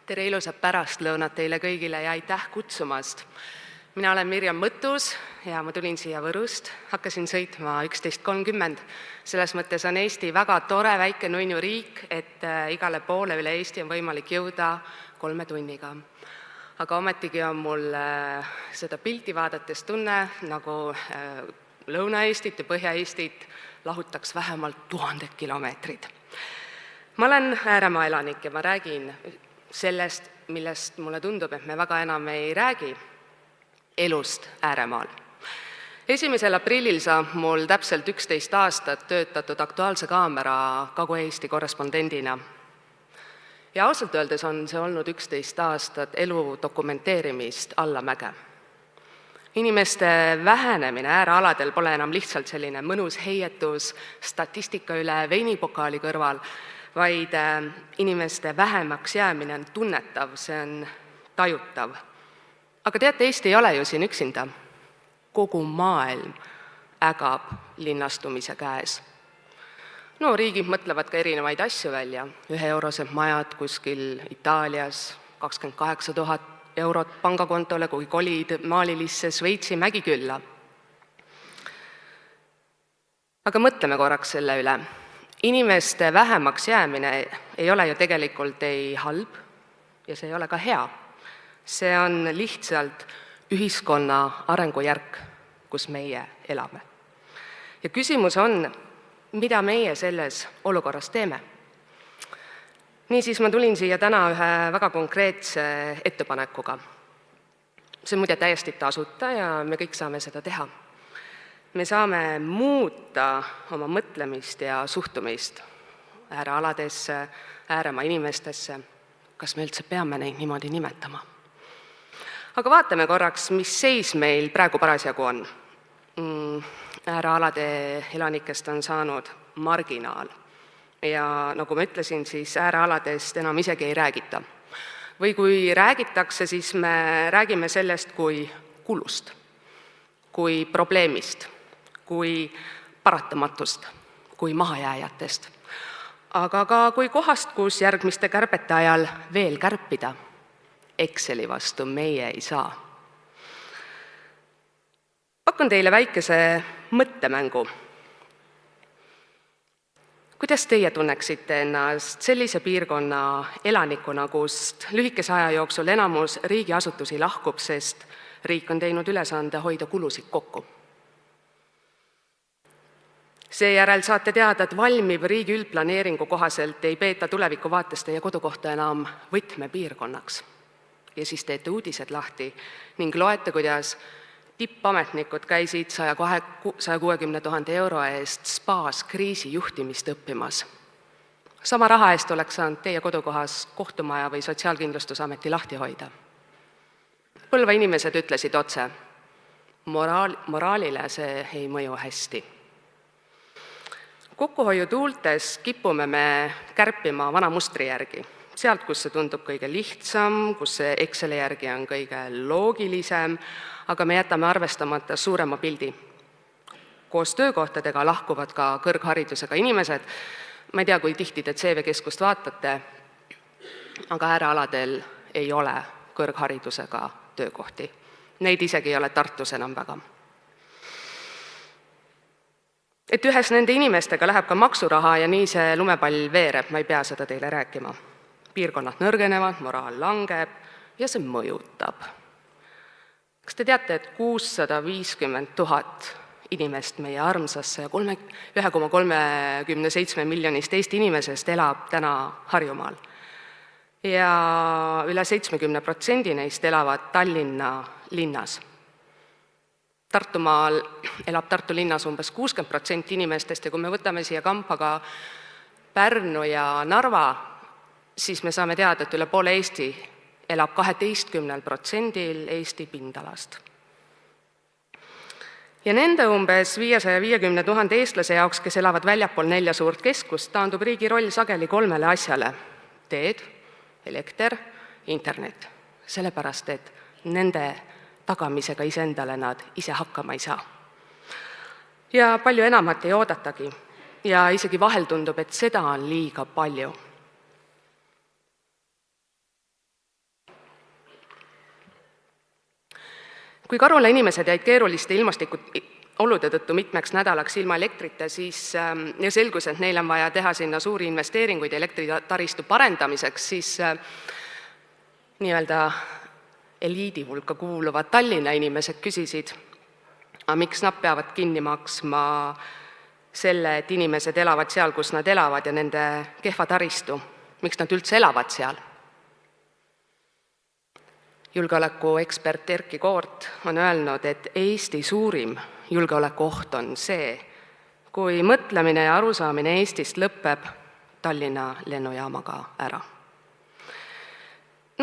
Tere ilusat pärastlõunat teile kõigile ja aitäh kutsumast! Mina olen Mirjam Mõttus ja ma tulin siia Võrust, hakkasin sõitma 11.30. Selles mõttes on Eesti väga tore väike nunnu riik, et igale poole üle Eesti on võimalik jõuda 3 tunniga. Aga ometigi on mul seda pilti vaadates tunne, nagu Lõuna-Eestit ja Põhja-Eestit lahutaks vähemalt 1000 kilomeetrid. Ma olen ääremaa elanik ja ma räägin sellest, millest mulle tundub, et me väga enam ei räägi, elust ääremaal. 1. aprillil saab mul täpselt 11 aastat töötatud Aktuaalse Kaamera Kagu-Eesti korrespondendina. Ja ausalt öeldes on see olnud 11 aastat elu dokumenteerimist allamäge. Inimeste vähenemine äärealadel pole enam lihtsalt selline mõnus heietus statistika üle veinipokaali kõrval, vaid inimeste vähemaks jäämine on tunnetav, see on tajutav. Aga teate, Eesti ei ole ju siin üksinda. Kogu maailm ägab linnastumise käes. No riigid mõtlevad ka erinevaid asju välja. 1-eurosed majad kuskil Itaalias, 28 000 eurot pangakontole, kui kolid Maalilisse Šveitsi mägikülla. Aga mõtleme korraks selle üle. Inimeste vähemaks jäämine ei ole ju tegelikult ei halb ja see ei ole ka hea. See on lihtsalt ühiskonna arengujärk, kus meie elame. Ja küsimus on, mida meie selles olukorras teeme? Niisiis ma tulin siia täna ühe väga konkreetse ettepanekuga. See on muide täiesti tasuta ja me kõik saame seda teha. Me saame muuta oma mõtlemist ja suhtumist äärealadesse, ääremaa inimestesse. Kas me üldse peame neid niimoodi nimetama? Aga vaatame korraks, mis seis meil praegu parasjagu on. Äärealade elanikest on saanud marginaal. Ja nagu ma ütlesin, siis äärealadest enam isegi ei räägita. Või kui räägitakse, siis me räägime sellest kui kulust, kui probleemist, kui paratamatust, kui mahajääjatest, aga ka kui kohast, kus järgmiste kärbete ajal veel kärpida. Exceli vastu meie ei saa. Pakun teile väikese mõttemängu. Kuidas teie tunneksite ennast sellise piirkonna elanikuna, kust lühikese aja jooksul enamus riigiasutusi lahkub, sest riik on teinud ülesande hoida kulusid kokku? Seejärel saate teada, et valmiv riigi üldplaneeringu kohaselt ei peeta tulevikuvaates teie kodukohta enam võtmepiirkonnaks. Ja siis teete uudised lahti ning loete, kuidas tippametnikud käisid 160 000 euro eest spaas kriisijuhtimist õppimas. Sama raha eest oleks saanud teie kodukohas kohtumaja või Sotsiaalkindlustusameti lahti hoida. Põlva inimesed ütlesid otse, moraalile see ei mõju hästi. Kokkuhoiutuultes kipume me kärpima vana mustri järgi. Sealt, kus see tundub kõige lihtsam, kus see Exceli järgi on kõige loogilisem, aga me jätame arvestamata suurema pildi. Koos töökohtadega lahkuvad ka kõrgharidusega inimesed. Ma ei tea, kui tihti te CV-keskust vaatate, aga äärealadel ei ole kõrgharidusega töökohti. Neid isegi ei ole Tartus enam väga. Et ühes nende inimestega läheb ka maksuraha ja nii see lumepall veereb, ma ei pea seda teile rääkima. Piirkonnad nõrgenevad, moraal langeb ja see mõjutab. Kas te teate, et 650 000 inimest meie armsasse 1,37 miljonist Eesti inimesest elab täna Harjumaal? Ja üle 70% neist elavad Tallinna linnas. Tartumaal elab Tartu linnas umbes 60% inimestest ja kui me võtame siia kampaga Pärnu ja Narva, siis me saame teada, et üle poole Eesti elab 12% Eesti pindalast. Ja nende umbes 550 000 eestlase jaoks, kes elavad väljapool 4 suurt keskust, taandub riigi roll sageli 3 asjale. Teed, elekter, internet. Sellepärast, et nende tagamisega iseendale nad ise hakkama ei saa. Ja palju enamat ei oodatagi. Ja isegi vahel tundub, et seda on liiga palju. Kui Karula inimesed jäid keeruliste ilmastikuolude tõttu mitmeks nädalaks ilma elektrita, siis ja selgus, et neil on vaja teha sinna suuri investeeringuid elektritaristu parendamiseks, siis nii-öelda eliidi hulka kuuluvad Tallinna inimesed küsisid, aga miks nad peavad kinni maksma selle, et inimesed elavad seal, kus nad elavad ja nende kehva taristu, miks nad üldse elavad seal. Julgeolekuekspert Erkki Koort on öelnud, et Eesti suurim julgeolekuoht on see, kui mõtlemine ja arusaamine Eestist lõpeb Tallinna lennujaamaga ära.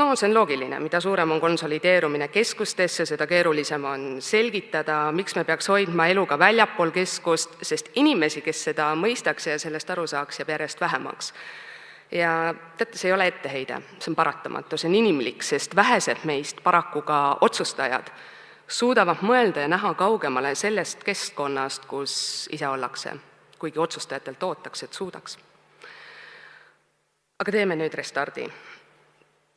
No see on loogiline, mida suurem on konsolideerumine keskustesse, seda keerulisem on selgitada, miks me peaks hoidma elu ka väljapool keskust, sest inimesi, kes seda mõistaks ja sellest aru saaks, jääb järjest vähemaks. Ja teate, see ei ole etteheide, see on paratamatu, see on inimlik, sest vähesed meist, paraku ka otsustajad, suudavad mõelda ja näha kaugemale sellest keskkonnast, kus ise ollakse, kuigi otsustajatelt ootaks, et suudaks. Aga teeme nüüd restardi.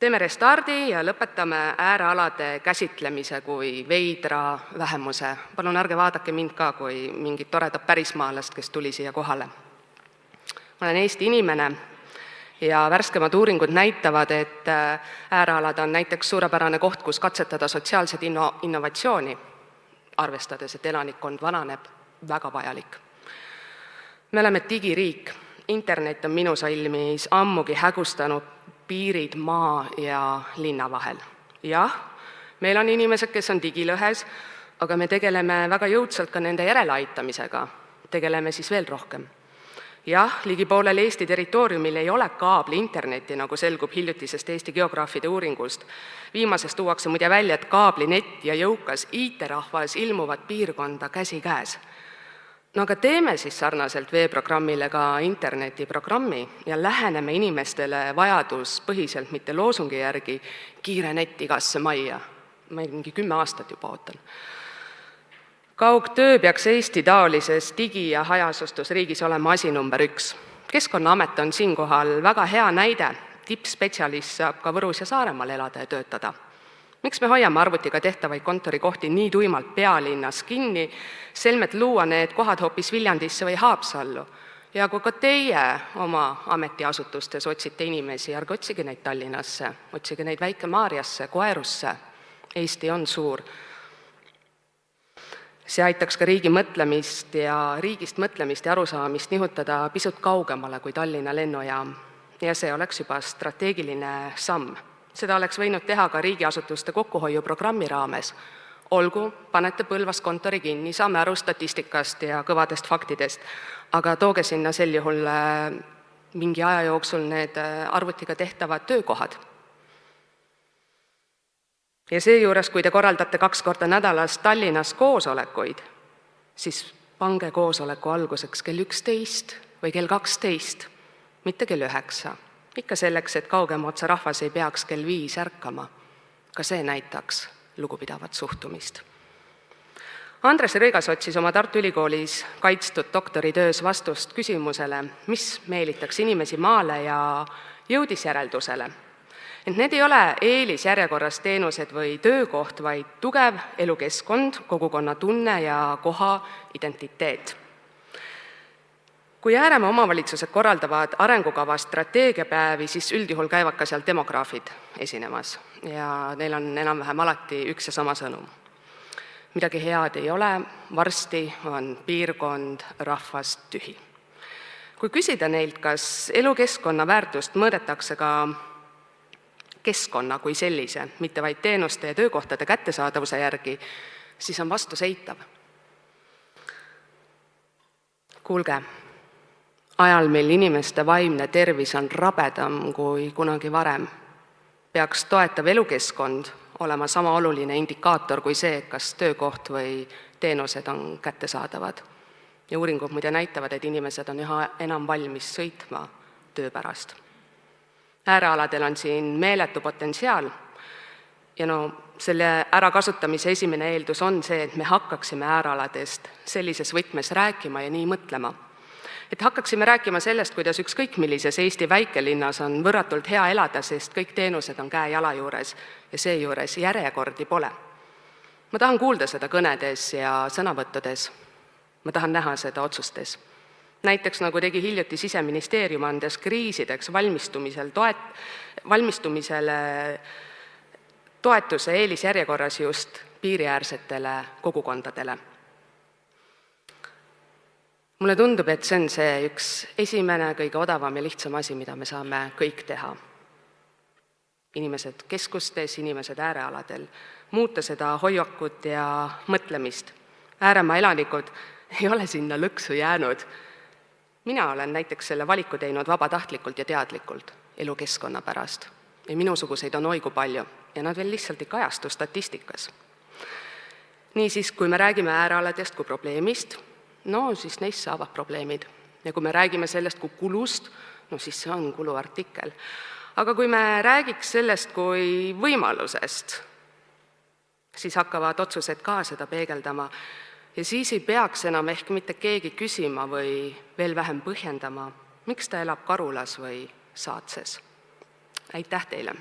Teeme restardi ja lõpetame äärealade käsitlemise kui veidra vähemuse. Palun ärge vaadake mind ka kui mingit toredat pärismaalast, kes tuli siia kohale. Ma olen Eesti inimene ja värskemad uuringud näitavad, et äärealad on näiteks suurepärane koht, kus katsetada sotsiaalset innovatsiooni, arvestades, et elanikkond vananeb, väga vajalik. Me oleme digiriik. Internet on minu silmis ammugi hägustanud piirid maa ja linna vahel. Jah, meil on inimesed, kes on digilõhes, aga me tegeleme väga jõudsalt ka nende järeleaitamisega. Tegeleme siis veel rohkem. Jah, ligi poolel Eesti territooriumil ei ole kaabli internetti, nagu selgub hiljutisest Eesti geograafide uuringust. Viimasest tuuakse muide välja, et kaablinett ja jõukas IT-rahvas ilmuvad piirkonda käsikäes. No aga teeme siis sarnaselt veeprogrammile ka internetiprogrammi ja läheneme inimestele vajaduspõhiselt, mitte loosungi järgi, kiire net igasse majja. Ma mingi 10 aastat juba ootan. Kaugtöö peaks Eesti taolises digi- ja hajaasustusriigis olema asi number 1. Keskkonnaamet on siinkohal väga hea näide. Tippspetsialist saab ka Võrus ja Saaremaal elada ja töötada. Miks me hoiame arvutiga tehtavaid kontorikohti nii tuimalt pealinnas kinni, selmet luua need kohad hoopis Viljandisse või Haapsallu? Ja kui ka teie oma ametiasutustes otsite inimesi, ärge otsige neid Tallinnasse, otsige neid Väike-Maarjasse, Koerusse. Eesti on suur. See aitaks ka riigist mõtlemist ja arusaamist nihutada pisut kaugemale kui Tallinna lennujaam. Ja see oleks juba strateegiline samm. Seda oleks võinud teha ka riigiasutuste kokkuhoiuprogrammi raames. Olgu, panete Põlvas kontori kinni, saame aru statistikast ja kõvadest faktidest, aga tooge sinna sel juhul mingi aja jooksul need arvutiga tehtavad töökohad. Ja seejuures, kui te korraldate 2 korda nädalas Tallinnas koosolekuid, siis pange koosoleku alguseks kell 11 või kell 12, mitte kell 9. Ikka selleks, et kaugema otsa rahvas ei peaks kell 5 ärkama. Ka see näitaks lugupidavat suhtumist. Andres Rõigas otsis oma Tartu Ülikoolis kaitstud doktoritöös vastust küsimusele, mis meelitaks inimesi maale ja jõudis järeldusele. Et need ei ole eelisjärjekorras teenused või töökoht, vaid tugev elukeskkond, kogukonna tunne ja koha identiteet. Kui Ääremaa omavalitsused korraldavad arengukava strateegiapäevi, siis üldjuhul käivad ka seal demograafid esinemas ja neil on enam-vähem alati üks ja sama sõnum. Midagi head ei ole, varsti on piirkond rahvast tühi. Kui küsida neilt, kas elukeskkonna väärtust mõõdetakse ka keskkonna kui sellise, mitte vaid teenuste ja töökohtade kättesaadavuse järgi, siis on vastus eitav. Kuulge, ajal, mil inimeste vaimne tervis on rabedam kui kunagi varem, peaks toetav elukeskkond olema sama oluline indikaator kui see, kas töökoht või teenused on kättesaadavad. Ja uuringud muide näitavad, et inimesed on üha enam valmis sõitma töö pärast. Äärealadel on siin meeletu potentsiaal ja selle ärakasutamise esimene eeldus on see, et me hakkaksime äärealadest sellises võtmes rääkima ja nii mõtlema. Et hakkaksime rääkima sellest, kuidas ükskõik millises Eesti väikelinnas on võrratult hea elada, sest kõik teenused on käe-jala juures ja seejuures järjekordi pole. Ma tahan kuulda seda kõnedes ja sõnavõttudes. Ma tahan näha seda otsustes. Näiteks nagu tegi hiljuti Siseministeerium, andes kriisideks valmistumisele toetuse eelisjärjekorras just piiriäärsetele kogukondadele. Mulle tundub, et see on see üks esimene, kõige odavam ja lihtsam asi, mida me saame kõik teha. Inimesed keskustes, inimesed äärealadel, muuta seda hoiakut ja mõtlemist. Ääremaa elanikud ei ole sinna lõksu jäänud. Mina olen näiteks selle valiku teinud vabatahtlikult ja teadlikult elukeskkonna pärast. Ja minusuguseid on oigu palju ja nad veel lihtsalt ei kajastu statistikas. Niisiis, kui me räägime äärealadest kui probleemist, siis neist saavad probleemid. Ja kui me räägime sellest kui kulust, siis see on kuluartikkel. Aga kui me räägiks sellest kui võimalusest, siis hakkavad otsused ka seda peegeldama ja siis ei peaks enam ehk mitte keegi küsima või veel vähem põhjendama, miks ta elab Karulas või Saatses. Aitäh teile!